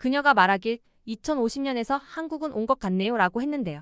그녀가 말하길 2050년에서 한국은 온 것 같네요 라고 했는데요.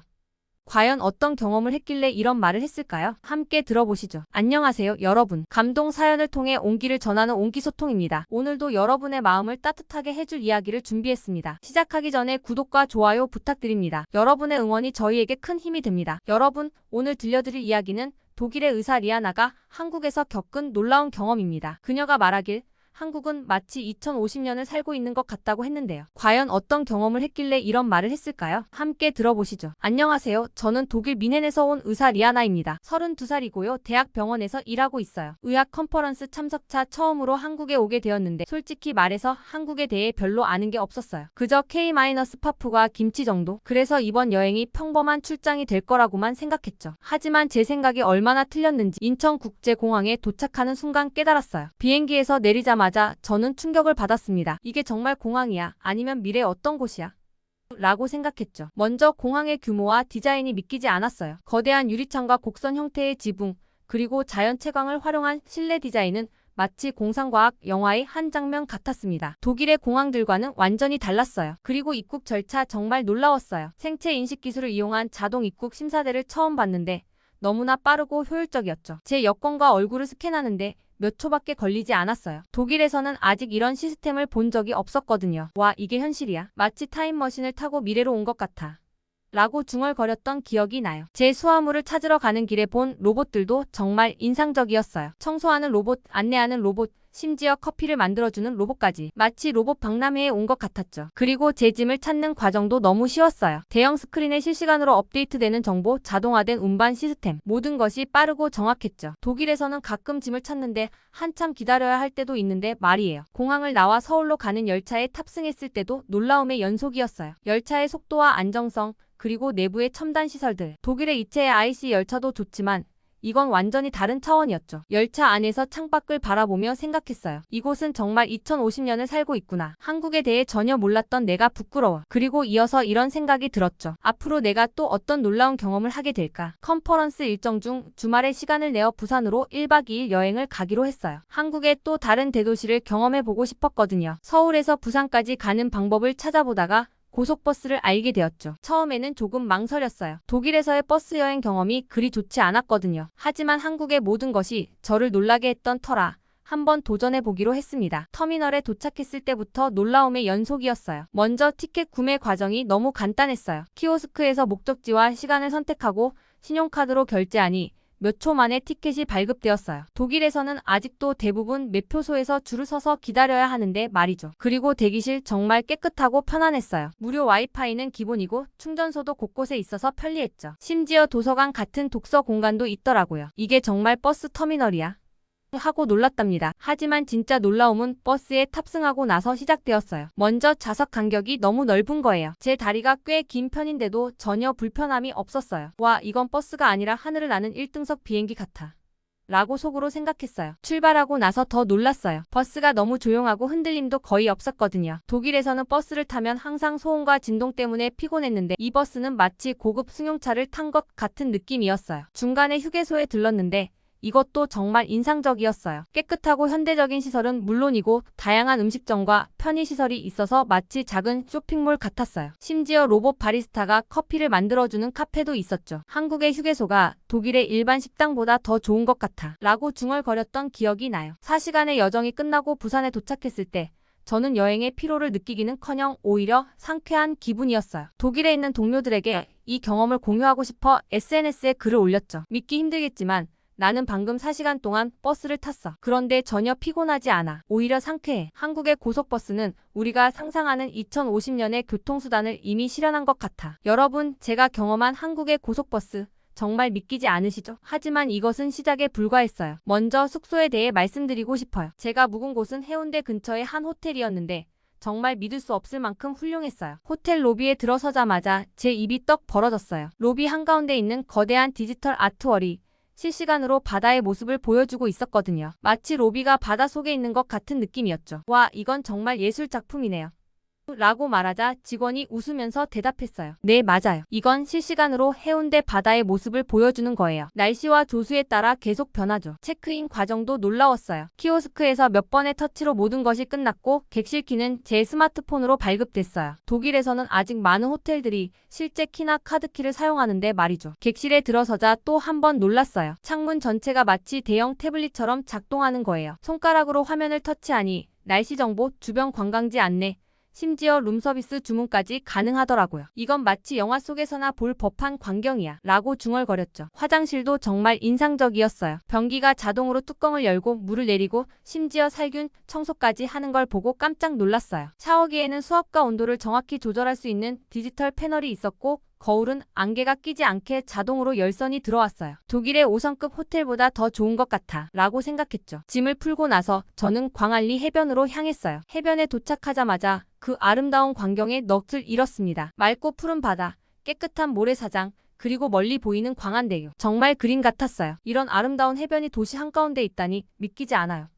과연 어떤 경험을 했길래 이런 말을 했을까요? 함께 들어보시죠. 안녕하세요 여러분. 감동 사연을 통해 온기를 전하는 온기소통입니다. 오늘도 여러분의 마음을 따뜻하게 해줄 이야기를 준비했습니다. 시작하기 전에 구독과 좋아요 부탁드립니다. 여러분의 응원이 저희에게 큰 힘이 됩니다. 여러분, 오늘 들려드릴 이야기는 독일의 의사 리아나가 한국에서 겪은 놀라운 경험입니다. 그녀가 말하길 한국은 마치 2050년을 살고 있는 것 같다고 했는데요. 과연 어떤 경험을 했길래 이런 말을 했을까요? 함께 들어보시죠. 안녕하세요. 저는 독일 미넨에서 온 의사 리아나입니다. 32살이고요. 대학 병원에서 일하고 있어요. 의학 컨퍼런스 참석차 처음으로 한국에 오게 되었는데 솔직히 말해서 한국에 대해 별로 아는 게 없었어요. 그저 K-파프과 김치 정도? 그래서 이번 여행이 평범한 출장이 될 거라고만 생각했죠. 하지만 제 생각이 얼마나 틀렸는지 인천국제공항에 도착하는 순간 깨달았어요. 비행기에서 내리자마자 저는 충격을 받았습니다. 이게 정말 공항이야? 아니면 미래의 어떤 곳이야? 라고 생각했죠. 먼저 공항의 규모와 디자인이 믿기지 않았어요. 거대한 유리창과 곡선 형태의 지붕, 그리고 자연 채광을 활용한 실내 디자인은 마치 공상과학 영화의 한 장면 같았습니다. 독일의 공항들과는 완전히 달랐어요. 그리고 입국 절차 정말 놀라웠어요. 생체 인식 기술을 이용한 자동 입국 심사대를 처음 봤는데 너무나 빠르고 효율적이었죠. 제 여권과 얼굴을 스캔하는데 몇 초밖에 걸리지 않았어요. 독일에서는 아직 이런 시스템을 본 적이 없었거든요. 와, 이게 현실이야. 마치 타임머신을 타고 미래로 온 것 같아. 라고 중얼거렸던 기억이 나요. 제 수화물을 찾으러 가는 길에 본 로봇들도 정말 인상적이었어요. 청소하는 로봇, 안내하는 로봇, 심지어 커피를 만들어주는 로봇까지. 마치 로봇 박람회에 온 것 같았죠. 그리고 제 짐을 찾는 과정도 너무 쉬웠어요. 대형 스크린에 실시간으로 업데이트되는 정보, 자동화된 운반 시스템, 모든 것이 빠르고 정확했죠. 독일에서는 가끔 짐을 찾는데 한참 기다려야 할 때도 있는데 말이에요. 공항을 나와 서울로 가는 열차에 탑승했을 때도 놀라움의 연속이었어요. 열차의 속도와 안정성, 그리고 내부의 첨단 시설들. 독일의 이체 IC 열차도 좋지만 이건 완전히 다른 차원이었죠. 열차 안에서 창밖을 바라보며 생각했어요. 이곳은 정말 2050년을 살고 있구나. 한국에 대해 전혀 몰랐던 내가 부끄러워. 그리고 이어서 이런 생각이 들었죠. 앞으로 내가 또 어떤 놀라운 경험을 하게 될까? 컨퍼런스 일정 중 주말에 시간을 내어 부산으로 1박 2일 여행을 가기로 했어요. 한국의 또 다른 대도시를 경험해보고 싶었거든요. 서울에서 부산까지 가는 방법을 찾아보다가 고속버스를 알게 되었죠. 처음에는 조금 망설였어요. 독일에서의 버스 여행 경험이 그리 좋지 않았거든요. 하지만 한국의 모든 것이 저를 놀라게 했던 터라 한번 도전해보기로 했습니다. 터미널에 도착했을 때부터 놀라움의 연속이었어요. 먼저 티켓 구매 과정이 너무 간단했어요. 키오스크에서 목적지와 시간을 선택하고 신용카드로 결제하니 몇 초 만에 티켓이 발급되었어요. 독일에서는 아직도 대부분 매표소에서 줄을 서서 기다려야 하는데 말이죠. 그리고 대기실 정말 깨끗하고 편안했어요. 무료 와이파이는 기본이고 충전소도 곳곳에 있어서 편리했죠. 심지어 도서관 같은 독서 공간도 있더라고요. 이게 정말 버스 터미널이야? 하고 놀랐답니다. 하지만 진짜 놀라움은 버스에 탑승하고 나서 시작되었어요. 먼저 좌석 간격이 너무 넓은 거예요. 제 다리가 꽤 긴 편인데도 전혀 불편함이 없었어요. 와, 이건 버스가 아니라 하늘을 나는 1등석 비행기 같아. 라고 속으로 생각했어요. 출발하고 나서 더 놀랐어요. 버스가 너무 조용하고 흔들림도 거의 없었거든요. 독일에서는 버스를 타면 항상 소음과 진동 때문에 피곤했는데 이 버스는 마치 고급 승용차를 탄 것 같은 느낌이었어요. 중간에 휴게소에 들렀는데 이것도 정말 인상적이었어요. 깨끗하고 현대적인 시설은 물론이고 다양한 음식점과 편의시설이 있어서 마치 작은 쇼핑몰 같았어요. 심지어 로봇 바리스타가 커피를 만들어주는 카페도 있었죠. 한국의 휴게소가 독일의 일반 식당보다 더 좋은 것 같아. 라고 중얼거렸던 기억이 나요. 4시간의 여정이 끝나고 부산에 도착했을 때 저는 여행의 피로를 느끼기는커녕 오히려 상쾌한 기분이었어요. 독일에 있는 동료들에게 이 경험을 공유하고 싶어 SNS에 글을 올렸죠. 믿기 힘들겠지만 나는 방금 4시간 동안 버스를 탔어. 그런데 전혀 피곤하지 않아. 오히려 상쾌해. 한국의 고속버스는 우리가 상상하는 2050년의 교통수단을 이미 실현한 것 같아. 여러분, 제가 경험한 한국의 고속버스 정말 믿기지 않으시죠? 하지만 이것은 시작에 불과했어요. 먼저 숙소에 대해 말씀드리고 싶어요. 제가 묵은 곳은 해운대 근처의 한 호텔이었는데 정말 믿을 수 없을 만큼 훌륭했어요. 호텔 로비에 들어서자마자 제 입이 떡 벌어졌어요. 로비 한가운데 있는 거대한 디지털 아트월이 실시간으로 바다의 모습을 보여주고 있었거든요. 마치 로비가 바다 속에 있는 것 같은 느낌이었죠. 와, 이건 정말 예술 작품이네요. 라고 말하자 직원이 웃으면서 대답했어요. 네, 맞아요. 이건 실시간으로 해운대 바다의 모습을 보여주는 거예요. 날씨와 조수에 따라 계속 변하죠. 체크인 과정도 놀라웠어요. 키오스크에서 몇 번의 터치로 모든 것이 끝났고 객실 키는 제 스마트폰으로 발급됐어요. 독일에서는 아직 많은 호텔들이 실제 키나 카드키를 사용하는데 말이죠. 객실에 들어서자 또 한 번 놀랐어요. 창문 전체가 마치 대형 태블릿처럼 작동하는 거예요. 손가락으로 화면을 터치하니 날씨 정보, 주변 관광지 안내, 심지어 룸서비스 주문까지 가능하더라고요. 이건 마치 영화 속에서나 볼 법한 광경이야 라고 중얼거렸죠. 화장실도 정말 인상적이었어요. 변기가 자동으로 뚜껑을 열고 물을 내리고 심지어 살균 청소까지 하는 걸 보고 깜짝 놀랐어요. 샤워기에는 수압과 온도를 정확히 조절할 수 있는 디지털 패널이 있었고 거울은 안개가 끼지 않게 자동으로 열선이 들어왔어요. 독일의 5성급 호텔보다 더 좋은 것 같아 라고 생각했죠. 짐을 풀고 나서 저는 광안리 해변으로 향했어요. 해변에 도착하자마자 그 아름다운 광경에 넋을 잃었습니다. 맑고 푸른 바다, 깨끗한 모래사장, 그리고 멀리 보이는 광안대교. 정말 그림 같았어요. 이런 아름다운 해변이 도시 한가운데 있다니 믿기지 않아요.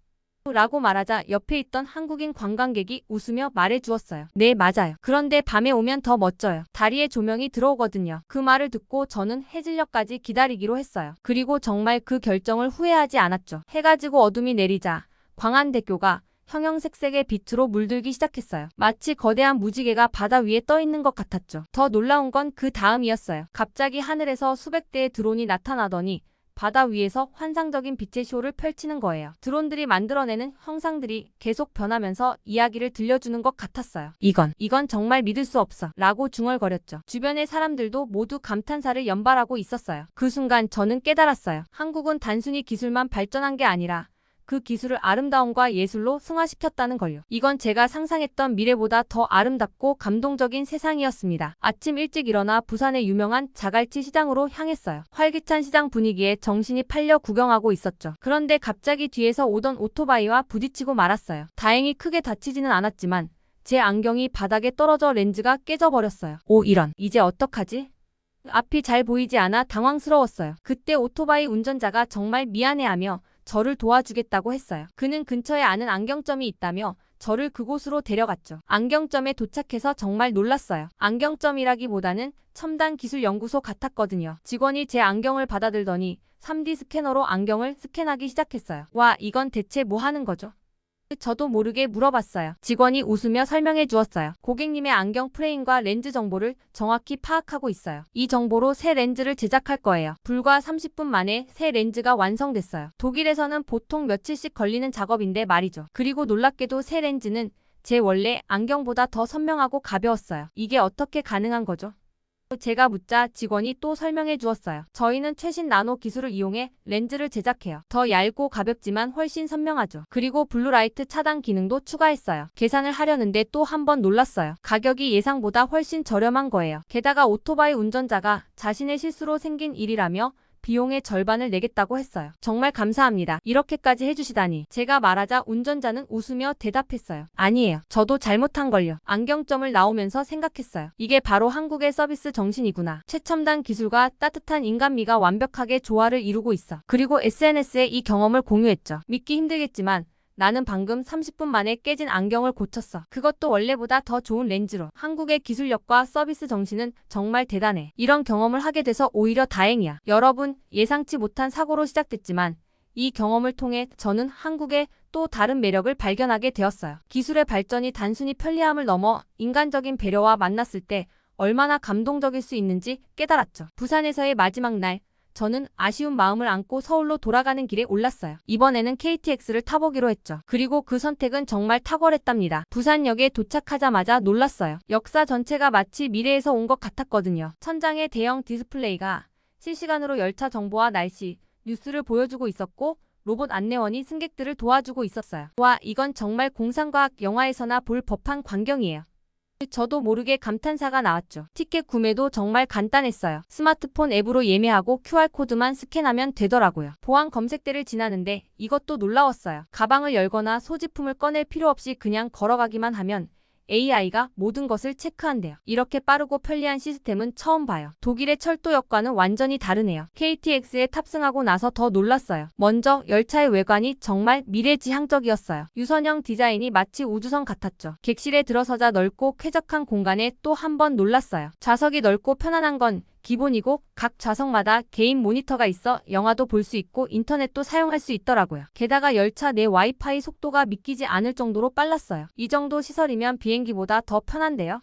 라고 말하자 옆에 있던 한국인 관광객이 웃으며 말해주었어요. 네, 맞아요. 그런데 밤에 오면 더 멋져요. 다리에 조명이 들어오거든요. 그 말을 듣고 저는 해질녘까지 기다리기로 했어요. 그리고 정말 그 결정을 후회하지 않았죠. 해가 지고 어둠이 내리자 광안대교가 형형색색의 빛으로 물들기 시작했어요. 마치 거대한 무지개가 바다 위에 떠 있는 것 같았죠. 더 놀라운 건 그 다음이었어요. 갑자기 하늘에서 수백 대의 드론이 나타나더니 바다 위에서 환상적인 빛의 쇼를 펼치는 거예요. 드론들이 만들어내는 형상들이 계속 변하면서 이야기를 들려주는 것 같았어요. 이건 정말 믿을 수 없어 라고 중얼거렸죠. 주변의 사람들도 모두 감탄사를 연발하고 있었어요. 그 순간 저는 깨달았어요. 한국은 단순히 기술만 발전한 게 아니라 그 기술을 아름다움과 예술로 승화시켰다는 걸요. 이건 제가 상상했던 미래보다 더 아름답고 감동적인 세상이었습니다. 아침 일찍 일어나 부산의 유명한 자갈치 시장으로 향했어요. 활기찬 시장 분위기에 정신이 팔려 구경하고 있었죠. 그런데 갑자기 뒤에서 오던 오토바이와 부딪히고 말았어요. 다행히 크게 다치지는 않았지만 제 안경이 바닥에 떨어져 렌즈가 깨져버렸어요. 오, 이런. 이제 어떡하지? 앞이 잘 보이지 않아 당황스러웠어요. 그때 오토바이 운전자가 정말 미안해하며 저를 도와주겠다고 했어요. 그는 근처에 아는 안경점이 있다며 저를 그곳으로 데려갔죠. 안경점에 도착해서 정말 놀랐어요. 안경점이라기보다는 첨단 기술 연구소 같았거든요. 직원이 제 안경을 받아들더니 3D 스캐너로 안경을 스캔하기 시작했어요. 와, 이건 대체 뭐 하는 거죠? 저도 모르게 물어봤어요. 직원이 웃으며 설명해 주었어요. 고객님의 안경 프레임과 렌즈 정보를 정확히 파악하고 있어요. 이 정보로 새 렌즈를 제작할 거예요. 불과 30분 만에 새 렌즈가 완성됐어요. 독일에서는 보통 며칠씩 걸리는 작업인데 말이죠. 그리고 놀랍게도 새 렌즈는 제 원래 안경보다 더 선명하고 가벼웠어요. 이게 어떻게 가능한 거죠? 제가 묻자 직원이 또 설명해 주었어요. 저희는 최신 나노 기술을 이용해 렌즈를 제작해요. 더 얇고 가볍지만 훨씬 선명하죠. 그리고 블루라이트 차단 기능도 추가했어요. 계산을 하려는데 또 한 번 놀랐어요. 가격이 예상보다 훨씬 저렴한 거예요. 게다가 오토바이 운전자가 자신의 실수로 생긴 일이라며 비용의 절반을 내겠다고 했어요. 정말 감사합니다. 이렇게까지 해주시다니. 제가 말하자 운전자는 웃으며 대답했어요. 아니에요. 저도 잘못한걸요. 안경점을 나오면서 생각했어요. 이게 바로 한국의 서비스 정신이구나. 최첨단 기술과 따뜻한 인간미가 완벽하게 조화를 이루고 있어. 그리고 SNS에 이 경험을 공유했죠. 믿기 힘들겠지만 나는 방금 30분 만에 깨진 안경을 고쳤어. 그것도 원래보다 더 좋은 렌즈로. 한국의 기술력과 서비스 정신은 정말 대단해. 이런 경험을 하게 돼서 오히려 다행이야. 여러분, 예상치 못한 사고로 시작됐지만 이 경험을 통해 저는 한국의 또 다른 매력을 발견하게 되었어요. 기술의 발전이 단순히 편리함을 넘어 인간적인 배려와 만났을 때 얼마나 감동적일 수 있는지 깨달았죠. 부산에서의 마지막 날, 저는 아쉬운 마음을 안고 서울로 돌아가는 길에 올랐어요. 이번에는 KTX를 타보기로 했죠. 그리고 그 선택은 정말 탁월했답니다. 부산역에 도착하자마자 놀랐어요. 역사 전체가 마치 미래에서 온 것 같았거든요. 천장에 대형 디스플레이가 실시간으로 열차 정보와 날씨, 뉴스를 보여주고 있었고 로봇 안내원이 승객들을 도와주고 있었어요. 와, 이건 정말 공상과학 영화에서나 볼 법한 광경이에요. 저도 모르게 감탄사가 나왔죠. 티켓 구매도 정말 간단했어요. 스마트폰 앱으로 예매하고 QR코드만 스캔하면 되더라고요. 보안 검색대를 지나는데 이것도 놀라웠어요. 가방을 열거나 소지품을 꺼낼 필요 없이 그냥 걸어가기만 하면 AI가 모든 것을 체크한대요. 이렇게 빠르고 편리한 시스템은 처음 봐요. 독일의 철도역과는 완전히 다르네요. KTX에 탑승하고 나서 더 놀랐어요. 먼저 열차의 외관이 정말 미래지향적이었어요. 유선형 디자인이 마치 우주선 같았죠. 객실에 들어서자 넓고 쾌적한 공간에 또 한 번 놀랐어요. 좌석이 넓고 편안한 건 기본이고 각 좌석마다 개인 모니터가 있어 영화도 볼 수 있고 인터넷도 사용할 수 있더라고요. 게다가 열차 내 와이파이 속도가 믿기지 않을 정도로 빨랐어요. 이 정도 시설이면 비행기보다 더 편한데요.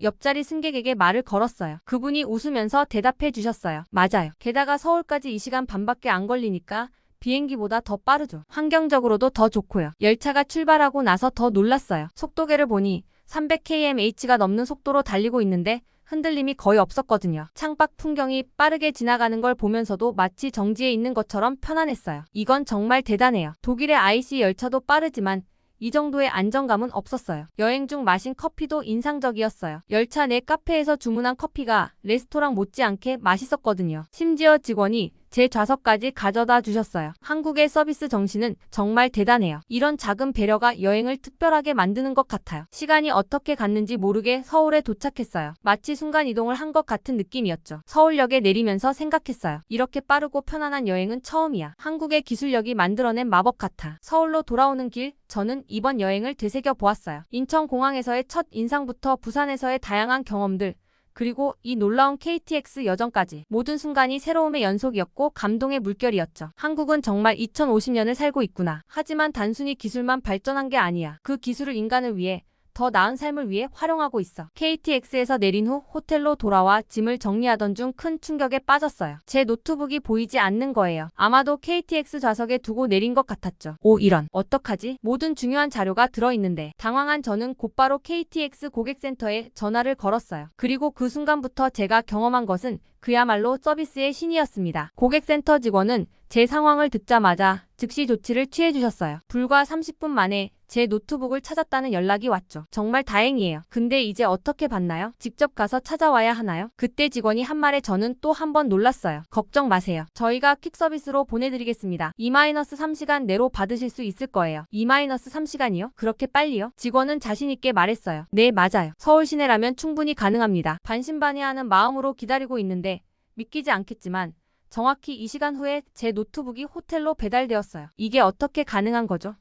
옆자리 승객에게 말을 걸었어요. 그분이 웃으면서 대답해 주셨어요. 맞아요. 게다가 서울까지 2시간 반밖에 안 걸리니까 비행기보다 더 빠르죠. 환경적으로도 더 좋고요. 열차가 출발하고 나서 더 놀랐어요. 속도계를 보니 300km/h가 넘는 속도로 달리고 있는데 흔들림이 거의 없었거든요. 창밖 풍경이 빠르게 지나가는 걸 보면서도 마치 정지해 있는 것처럼 편안했어요. 이건 정말 대단해요. 독일의 IC 열차도 빠르지만 이 정도의 안정감은 없었어요. 여행 중 마신 커피도 인상적이었어요. 열차 내 카페에서 주문한 커피가 레스토랑 못지않게 맛있었거든요. 심지어 직원이 제 좌석까지 가져다 주셨어요. 한국의 서비스 정신은 정말 대단해요. 이런 작은 배려가 여행을 특별하게 만드는 것 같아요. 시간이 어떻게 갔는지 모르게 서울에 도착했어요. 마치 순간이동을 한 것 같은 느낌이었죠. 서울역에 내리면서 생각했어요. 이렇게 빠르고 편안한 여행은 처음이야. 한국의 기술력이 만들어낸 마법 같아. 서울로 돌아오는 길, 저는 이번 여행을 되새겨 보았어요. 인천공항에서의 첫 인상부터 부산에서의 다양한 경험들, 그리고 이 놀라운 KTX 여정까지 모든 순간이 새로움의 연속이었고 감동의 물결이었죠. 한국은 정말 2050년을 살고 있구나. 하지만 단순히 기술만 발전한 게 아니야. 그 기술을 인간을 위해 더 나은 삶을 위해 활용하고 있어. KTX에서 내린 후 호텔로 돌아와 짐을 정리하던 중 큰 충격에 빠졌어요. 제 노트북이 보이지 않는 거예요. 아마도 KTX 좌석에 두고 내린 것 같았죠. 오, 이런. 어떡하지? 모든 중요한 자료가 들어있는데. 당황한 저는 곧바로 KTX 고객센터에 전화를 걸었어요. 그리고 그 순간부터 제가 경험한 것은 그야말로 서비스의 신이었습니다. 고객센터 직원은 제 상황을 듣자마자 즉시 조치를 취해주셨어요. 불과 30분 만에 제 노트북을 찾았다는 연락이 왔죠. 정말 다행이에요. 근데 이제 어떻게 받나요? 직접 가서 찾아와야 하나요? 그때 직원이 한 말에 저는 또 한 번 놀랐어요. 걱정 마세요. 저희가 퀵서비스로 보내드리겠습니다. 2-3시간 내로 받으실 수 있을 거예요. 2-3시간이요? 그렇게 빨리요? 직원은 자신있게 말했어요. 네, 맞아요. 서울 시내라면 충분히 가능합니다. 반신반의하는 마음으로 기다리고 있는데 믿기지 않겠지만 정확히 이 시간 후에 제 노트북이 호텔로 배달되었어요. 이게 어떻게 가능한 거죠?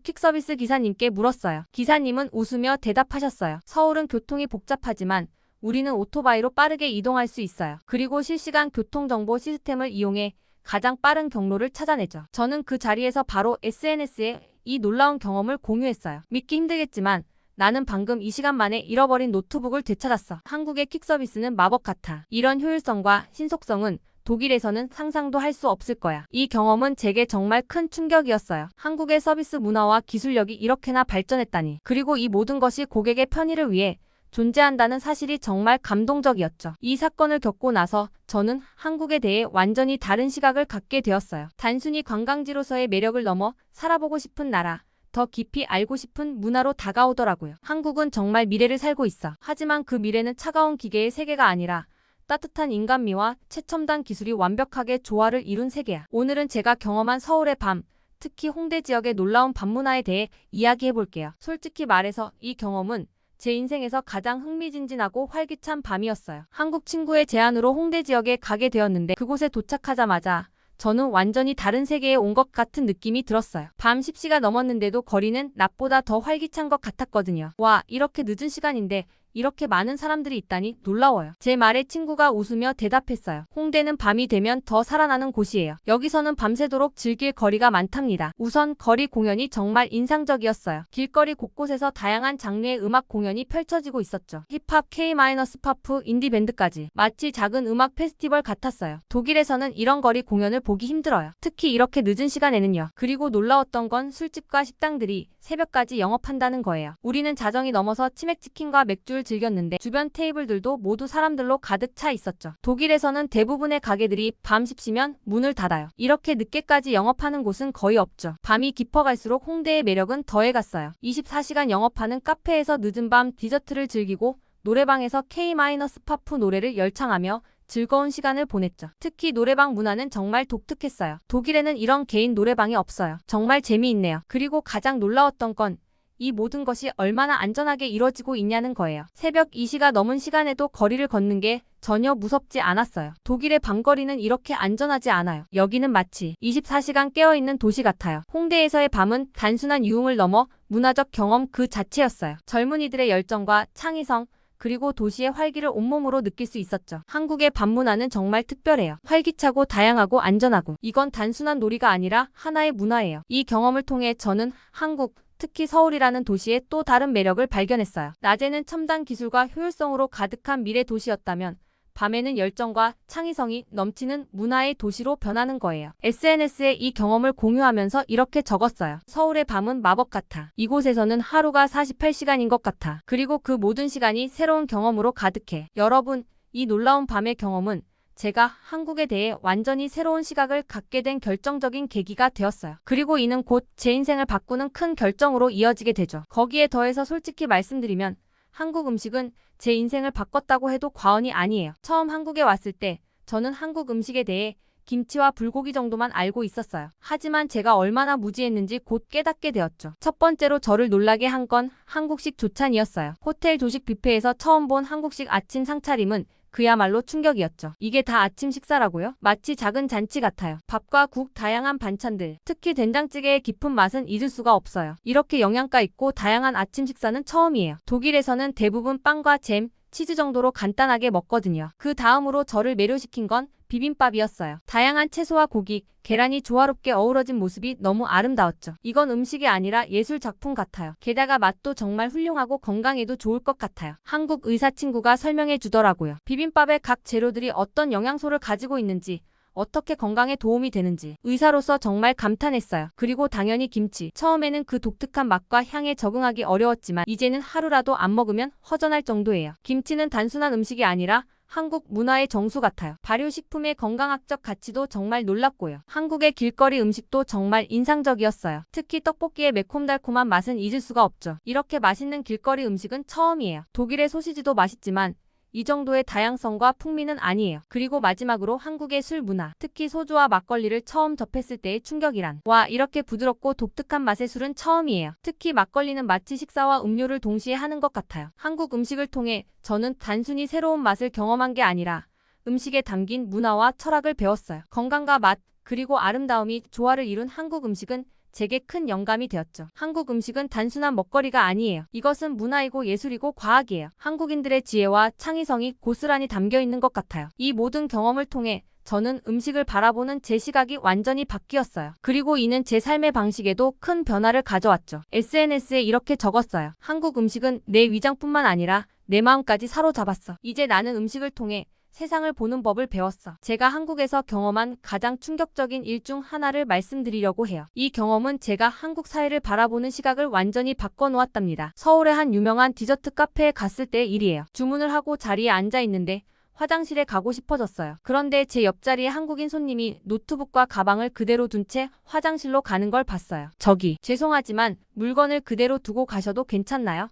퀵서비스 기사님께 물었어요. 기사님은 웃으며 대답하셨어요. 서울은 교통이 복잡하지만 우리는 오토바이로 빠르게 이동할 수 있어요. 그리고 실시간 교통정보 시스템을 이용해 가장 빠른 경로를 찾아내죠. 저는 그 자리에서 바로 SNS에 이 놀라운 경험을 공유했어요. 믿기 힘들겠지만 나는 방금 이 시간 만에 잃어버린 노트북을 되찾았어. 한국의 퀵서비스는 마법 같아. 이런 효율성과 신속성은 독일에서는 상상도 할 수 없을 거야. 이 경험은 제게 정말 큰 충격이었어요. 한국의 서비스 문화와 기술력이 이렇게나 발전했다니. 그리고 이 모든 것이 고객의 편의를 위해 존재한다는 사실이 정말 감동적이었죠. 이 사건을 겪고 나서 저는 한국에 대해 완전히 다른 시각을 갖게 되었어요. 단순히 관광지로서의 매력을 넘어 살아보고 싶은 나라, 더 깊이 알고 싶은 문화로 다가오더라고요. 한국은 정말 미래를 살고 있어. 하지만 그 미래는 차가운 기계의 세계가 아니라 따뜻한 인간미와 최첨단 기술이 완벽하게 조화를 이룬 세계야. 오늘은 제가 경험한 서울의 밤, 특히 홍대 지역의 놀라운 밤 문화에 대해 이야기해볼게요. 솔직히 말해서 이 경험은 제 인생에서 가장 흥미진진하고 활기찬 밤이었어요. 한국 친구의 제안으로 홍대 지역에 가게 되었는데 그곳에 도착하자마자 저는 완전히 다른 세계에 온 것 같은 느낌이 들었어요. 밤 10시가 넘었는데도 거리는 낮보다 더 활기찬 것 같았거든요. 와, 이렇게 늦은 시간인데 이렇게 많은 사람들이 있다니 놀라워요. 제 말에 친구가 웃으며 대답했어요. 홍대는 밤이 되면 더 살아나는 곳이에요. 여기서는 밤새도록 즐길 거리가 많답니다. 우선 거리 공연이 정말 인상적이었어요. 길거리 곳곳에서 다양한 장르의 음악 공연이 펼쳐지고 있었죠. 힙합, K-팝, 인디밴드까지 마치 작은 음악 페스티벌 같았어요. 독일에서는 이런 거리 공연을 보기 힘들어요. 특히 이렇게 늦은 시간에는요. 그리고 놀라웠던 건 술집과 식당들이 새벽까지 영업한다는 거예요. 우리는 자정이 넘어서 치맥치킨과 맥주를 즐겼는데 주변 테이블들도 모두 사람들로 가득 차 있었죠. 독일에서는 대부분의 가게들이 밤 10시면 문을 닫아요. 이렇게 늦게까지 영업하는 곳은 거의 없죠. 밤이 깊어갈수록 홍대의 매력은 더해갔어요. 24시간 영업하는 카페에서 늦은 밤 디저트를 즐기고 노래방에서 K-팝 노래를 열창하며 즐거운 시간을 보냈죠. 특히 노래방 문화는 정말 독특했어요. 독일에는 이런 개인 노래방이 없어요. 정말 재미있네요. 그리고 가장 놀라웠던 건 이 모든 것이 얼마나 안전하게 이뤄지고 있냐는 거예요. 새벽 2시가 넘은 시간에도 거리를 걷는 게 전혀 무섭지 않았어요. 독일의 밤거리는 이렇게 안전하지 않아요. 여기는 마치 24시간 깨어있는 도시 같아요. 홍대에서의 밤은 단순한 유흥을 넘어 문화적 경험 그 자체였어요. 젊은이들의 열정과 창의성, 그리고 도시의 활기를 온몸으로 느낄 수 있었죠. 한국의 밤문화는 정말 특별해요. 활기차고 다양하고 안전하고, 이건 단순한 놀이가 아니라 하나의 문화예요. 이 경험을 통해 저는 한국, 특히 서울이라는 도시의 또 다른 매력을 발견했어요. 낮에는 첨단 기술과 효율성으로 가득한 미래 도시였다면 밤에는 열정과 창의성이 넘치는 문화의 도시로 변하는 거예요. SNS에 이 경험을 공유하면서 이렇게 적었어요. 서울의 밤은 마법 같아. 이곳에서는 하루가 48시간인 것 같아. 그리고 그 모든 시간이 새로운 경험으로 가득해. 여러분, 이 놀라운 밤의 경험은 제가 한국에 대해 완전히 새로운 시각을 갖게 된 결정적인 계기가 되었어요. 그리고 이는 곧 제 인생을 바꾸는 큰 결정으로 이어지게 되죠. 거기에 더해서 솔직히 말씀드리면 한국 음식은 제 인생을 바꿨다고 해도 과언이 아니에요. 처음 한국에 왔을 때 저는 한국 음식에 대해 김치와 불고기 정도만 알고 있었어요. 하지만 제가 얼마나 무지했는지 곧 깨닫게 되었죠. 첫 번째로 저를 놀라게 한 건 한국식 조찬이었어요. 호텔 조식 뷔페에서 처음 본 한국식 아침 상차림은 그야말로 충격이었죠. 이게 다 아침 식사라고요? 마치 작은 잔치 같아요. 밥과 국, 다양한 반찬들, 특히 된장찌개의 깊은 맛은 잊을 수가 없어요. 이렇게 영양가 있고 다양한 아침 식사는 처음이에요. 독일에서는 대부분 빵과 잼, 치즈 정도로 간단하게 먹거든요. 그 다음으로 저를 매료시킨 건 비빔밥이었어요. 다양한 채소와 고기, 계란이 조화롭게 어우러진 모습이 너무 아름다웠죠. 이건 음식이 아니라 예술 작품 같아요. 게다가 맛도 정말 훌륭하고 건강에도 좋을 것 같아요. 한국 의사 친구가 설명해 주더라고요. 비빔밥의 각 재료들이 어떤 영양소를 가지고 있는지, 어떻게 건강에 도움이 되는지 의사로서 정말 감탄했어요. 그리고 당연히 김치. 처음에는 그 독특한 맛과 향에 적응하기 어려웠지만 이제는 하루라도 안 먹으면 허전할 정도예요. 김치는 단순한 음식이 아니라 한국 문화의 정수 같아요. 발효식품의 건강학적 가치도 정말 놀랍고요. 한국의 길거리 음식도 정말 인상적이었어요. 특히 떡볶이의 매콤달콤한 맛은 잊을 수가 없죠. 이렇게 맛있는 길거리 음식은 처음이에요. 독일의 소시지도 맛있지만 이 정도의 다양성과 풍미는 아니에요. 그리고 마지막으로 한국의 술 문화, 특히 소주와 막걸리를 처음 접했을 때의 충격이란, 와, 이렇게 부드럽고 독특한 맛의 술은 처음이에요. 특히 막걸리는 마치 식사와 음료를 동시에 하는 것 같아요. 한국 음식을 통해 저는 단순히 새로운 맛을 경험한 게 아니라 음식에 담긴 문화와 철학을 배웠어요. 건강과 맛, 그리고 아름다움이 조화를 이룬 한국 음식은 제게 큰 영감이 되었죠. 한국 음식은 단순한 먹거리가 아니에요. 이것은 문화이고 예술이고 과학이에요. 한국인들의 지혜와 창의성이 고스란히 담겨 있는 것 같아요. 이 모든 경험을 통해 저는 음식을 바라보는 제 시각이 완전히 바뀌었어요. 그리고 이는 제 삶의 방식에도 큰 변화를 가져왔죠. SNS에 이렇게 적었어요. 한국 음식은 내 위장뿐만 아니라 내 마음까지 사로잡았어. 이제 나는 음식을 통해 세상을 보는 법을 배웠어. 제가 한국에서 경험한 가장 충격적인 일 중 하나를 말씀드리려고 해요. 이 경험은 제가 한국 사회를 바라보는 시각을 완전히 바꿔놓았답니다. 서울의 한 유명한 디저트 카페에 갔을 때의 일이에요. 주문을 하고 자리에 앉아 있는데 화장실에 가고 싶어졌어요. 그런데 제 옆자리에 한국인 손님이 노트북과 가방을 그대로 둔 채 화장실로 가는 걸 봤어요. 저기, 죄송하지만 물건을 그대로 두고 가셔도 괜찮나요?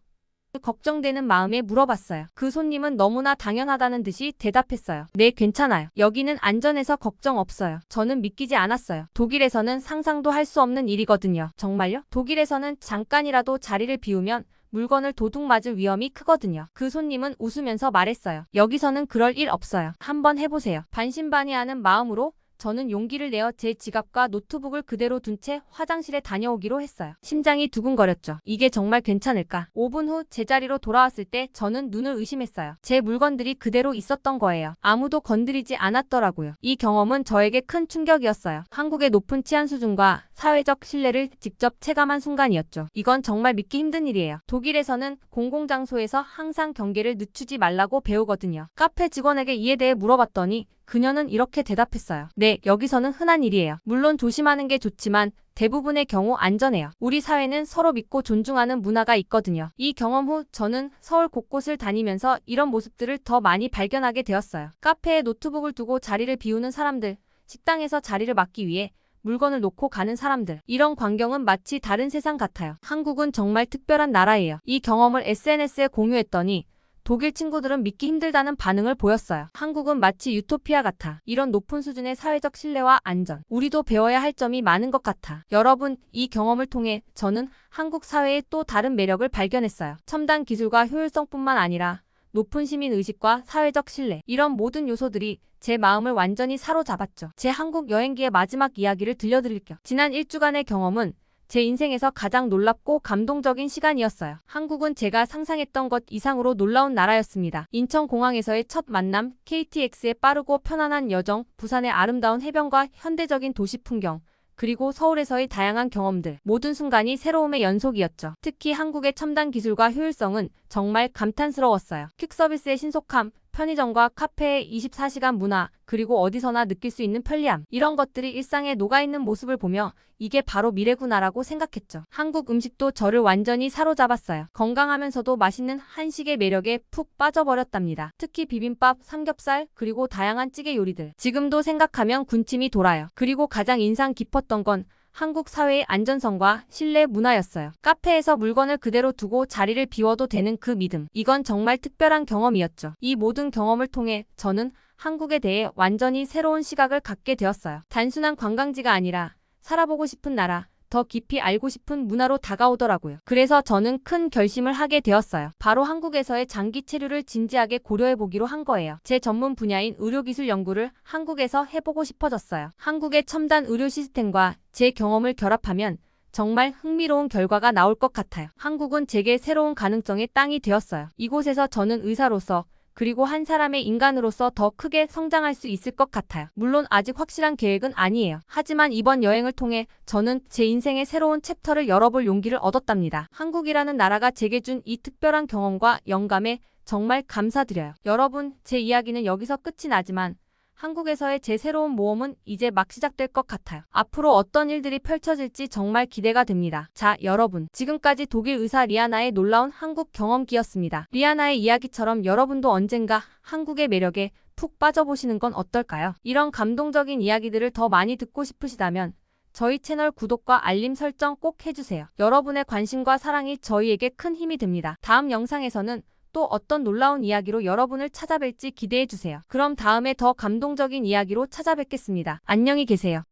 걱정되는 마음에 물어봤어요. 그 손님은 너무나 당연하다는 듯이 대답했어요. 네, 괜찮아요. 여기는 안전해서 걱정 없어요. 저는 믿기지 않았어요. 독일에서는 상상도 할 수 없는 일이거든요. 정말요? 독일에서는 잠깐이라도 자리를 비우면 물건을 도둑 맞을 위험이 크거든요. 그 손님은 웃으면서 말했어요. 여기서는 그럴 일 없어요. 한번 해보세요. 반신반의하는 마음으로 저는 용기를 내어 제 지갑과 노트북을 그대로 둔 채 화장실에 다녀오기로 했어요. 심장이 두근거렸죠. 이게 정말 괜찮을까? 5분 후 제자리로 돌아왔을 때 저는 눈을 의심했어요. 제 물건들이 그대로 있었던 거예요. 아무도 건드리지 않았더라고요. 이 경험은 저에게 큰 충격이었어요. 한국의 높은 치안 수준과 사회적 신뢰를 직접 체감한 순간이었죠. 이건 정말 믿기 힘든 일이에요. 독일에서는 공공장소에서 항상 경계를 늦추지 말라고 배우거든요. 카페 직원에게 이에 대해 물어봤더니 그녀는 이렇게 대답했어요. 네, 여기서는 흔한 일이에요. 물론 조심하는 게 좋지만 대부분의 경우 안전해요. 우리 사회는 서로 믿고 존중하는 문화가 있거든요. 이 경험 후 저는 서울 곳곳을 다니면서 이런 모습들을 더 많이 발견하게 되었어요. 카페에 노트북을 두고 자리를 비우는 사람들, 식당에서 자리를 맡기 위해 물건을 놓고 가는 사람들. 이런 광경은 마치 다른 세상 같아요. 한국은 정말 특별한 나라예요. 이 경험을 SNS에 공유했더니 독일 친구들은 믿기 힘들다는 반응을 보였어요. 한국은 마치 유토피아 같아. 이런 높은 수준의 사회적 신뢰와 안전. 우리도 배워야 할 점이 많은 것 같아. 여러분, 이 경험을 통해 저는 한국 사회의 또 다른 매력을 발견했어요. 첨단 기술과 효율성뿐만 아니라 높은 시민의식과 사회적 신뢰, 이런 모든 요소들이 제 마음을 완전히 사로잡았죠. 제 한국 여행기의 마지막 이야기를 들려드릴게요. 지난 1주간의 경험은 제 인생에서 가장 놀랍고 감동적인 시간이었어요. 한국은 제가 상상했던 것 이상으로 놀라운 나라였습니다. 인천공항에서의 첫 만남, KTX의 빠르고 편안한 여정, 부산의 아름다운 해변과 현대적인 도시 풍경, 그리고 서울에서의 다양한 경험들, 모든 순간이 새로움의 연속이었죠. 특히 한국의 첨단 기술과 효율성은 정말 감탄스러웠어요. 퀵서비스의 신속함, 편의점과 카페의 24시간 문화, 그리고 어디서나 느낄 수 있는 편리함, 이런 것들이 일상에 녹아있는 모습을 보며 이게 바로 미래구나라고 생각했죠. 한국 음식도 저를 완전히 사로잡았어요. 건강하면서도 맛있는 한식의 매력에 푹 빠져버렸답니다. 특히 비빔밥, 삼겹살, 그리고 다양한 찌개 요리들. 지금도 생각하면 군침이 돌아요. 그리고 가장 인상 깊었던 건 한국 사회의 안전성과 신뢰 문화였어요. 카페에서 물건을 그대로 두고 자리를 비워도 되는 그 믿음. 이건 정말 특별한 경험이었죠. 이 모든 경험을 통해 저는 한국에 대해 완전히 새로운 시각을 갖게 되었어요. 단순한 관광지가 아니라 살아보고 싶은 나라, 더 깊이 알고 싶은 문화로 다가오더라고요. 그래서 저는 큰 결심을 하게 되었어요. 바로 한국에서의 장기 체류를 진지하게 고려해보기로 한 거예요. 제 전문 분야인 의료기술 연구를 한국에서 해보고 싶어졌어요. 한국의 첨단 의료 시스템과 제 경험을 결합하면 정말 흥미로운 결과가 나올 것 같아요. 한국은 제게 새로운 가능성의 땅이 되었어요. 이곳에서 저는 의사로서 그리고 한 사람의 인간으로서 더 크게 성장할 수 있을 것 같아요. 물론 아직 확실한 계획은 아니에요. 하지만 이번 여행을 통해 저는 제 인생의 새로운 챕터를 열어볼 용기를 얻었답니다. 한국이라는 나라가 제게 준 이 특별한 경험과 영감에 정말 감사드려요. 여러분, 제 이야기는 여기서 끝이 나지만 한국에서의 제 새로운 모험은 이제 막 시작될 것 같아요. 앞으로 어떤 일들이 펼쳐질지 정말 기대가 됩니다. 자, 여러분. 지금까지 독일 의사 리아나의 놀라운 한국 경험기였습니다. 리아나의 이야기처럼 여러분도 언젠가 한국의 매력에 푹 빠져보시는 건 어떨까요? 이런 감동적인 이야기들을 더 많이 듣고 싶으시다면 저희 채널 구독과 알림 설정 꼭 해주세요. 여러분의 관심과 사랑이 저희에게 큰 힘이 됩니다. 다음 영상에서는 또 어떤 놀라운 이야기로 여러분을 찾아뵐지 기대해주세요. 그럼 다음에 더 감동적인 이야기로 찾아뵙겠습니다. 안녕히 계세요.